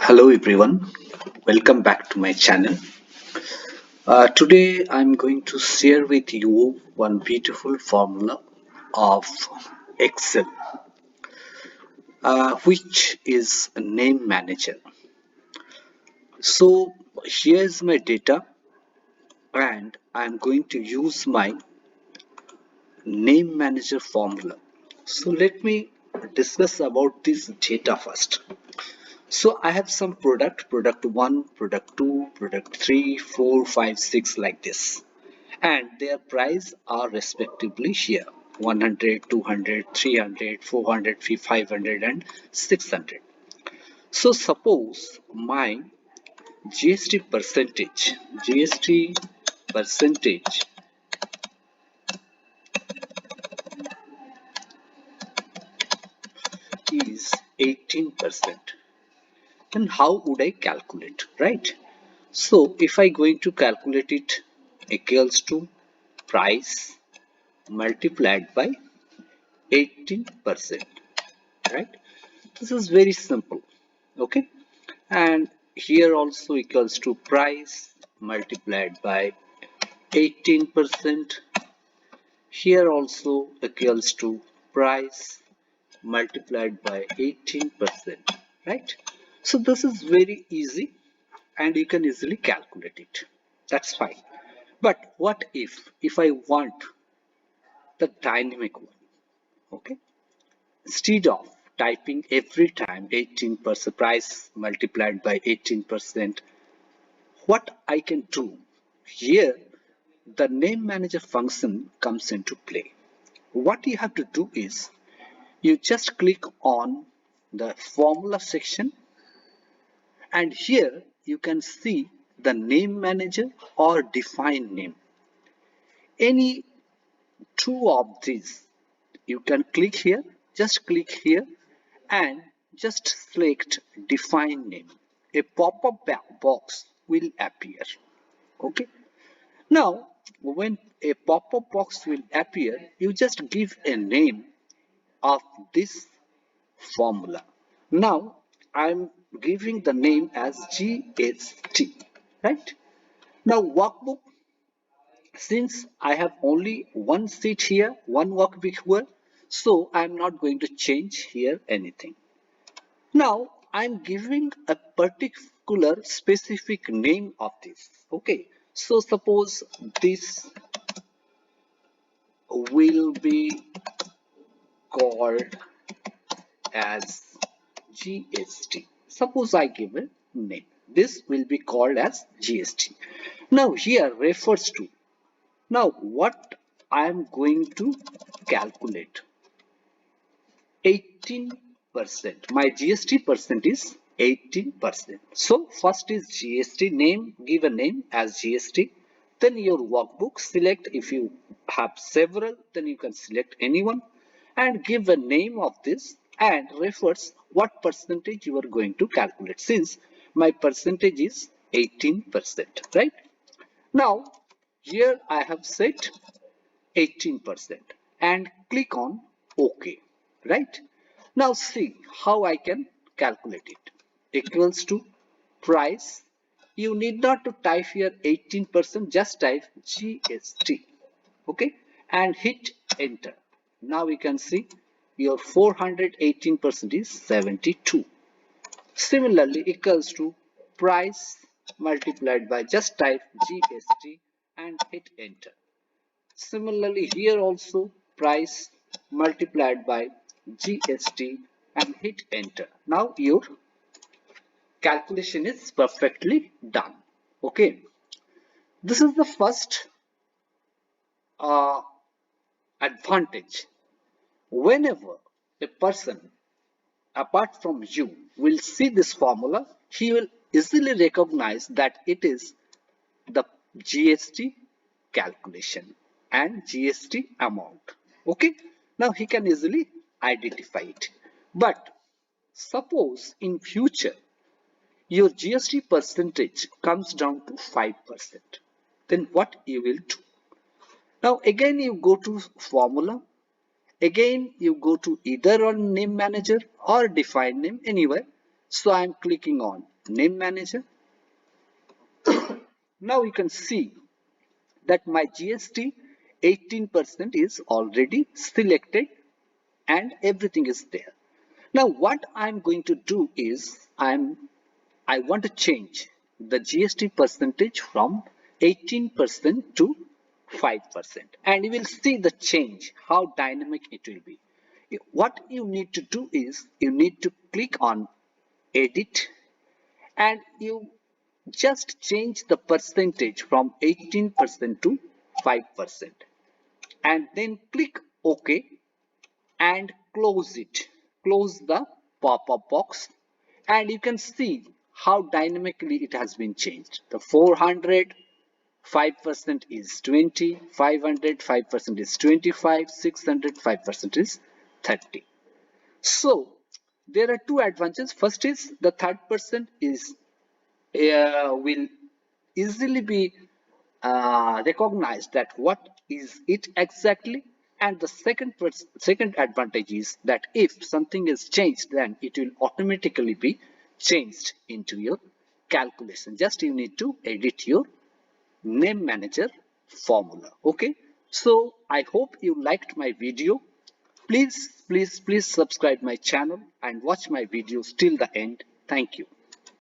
Hello everyone, welcome back to my channel. Today I'm going to share with you one beautiful formula of Excel, which is a name manager. So here's my data, and I'm going to use my name manager formula. So let me discuss about this data first. So I have some product 1, product 2, product 3, 4, 5, 6 like this. And their price are respectively here 100, 200, 300, 400, 500 and 600. So suppose my GST percentage is 18%. Then how would I calculate, right? So if I going to calculate it equals to price multiplied by 18%, right? This is very simple. Okay, and here also equals to price multiplied by 18%. Here also equals to price multiplied by 18%, right? So this is very easy and you can easily calculate it. That's fine. But what if I want the dynamic one? Okay, instead of typing every time 18% price multiplied by 18%, what I can do here, the name manager function comes into play. What you have to do is you just click on the formula section, and here you can see the name manager or define name. Any two of these you can click here, just click here and just select define name. A pop-up box will appear. Okay, now when a pop-up box will appear, you just give a name of this formula. Now I'm giving the name as GST, right? Now workbook, since I have only one sheet here, one workbook here, so I'm not going to change here anything. Now I'm giving a particular specific name of this. Okay, so suppose this will be called as GST. Suppose I give a name. This will be called as GST. Now here refers to. Now what I am going to calculate? 18%. My GST percent is 18%. So first is GST name, give a name as GST. Then your workbook, select if you have several, then you can select anyone and give a name of this and refers what percentage you are going to calculate, since my percentage is 18%, right? Now here I have set 18% and click on OK, right? Now see how I can calculate it. Equals to price. You need not to type here 18%, just type GST. Okay, and hit enter. Now you can see your 418% is 72. Similarly equals to price multiplied by, just type GST and hit enter. Similarly here also price multiplied by GST and hit enter. Now your calculation is perfectly done. Okay, this is the first uh, advantage. Whenever a person apart from you will see this formula, he will easily recognize that it is the GST calculation and GST amount. Okay, now he can easily identify it. But suppose in future your GST percentage comes down to 5%, then what you will do? Now again you go to formula, Again, you go to either on name manager or define name anywhere. So I'm clicking on name manager. Now you can see that my GST 18% is already selected and everything is there. Now what I'm going to do is I want to change the GST percentage from 18% to 5%, and you will see the change, how dynamic it will be. What you need to do is you need to click on edit and you just change the percentage from 18% to 5%, and then click OK and close it. Close the pop-up box and you can see how dynamically it has been changed. The 400 5% is 20, 500 5% is 25, 600 5% is 30. So there are two advantages. First is the third person is will easily be recognized that what is it exactly, and the second advantage is that if something is changed then it will automatically be changed into your calculation. Just you need to edit your name manager formula. Okay, so I hope you liked my video. Please subscribe my channel and watch my videos till the end. Thank you.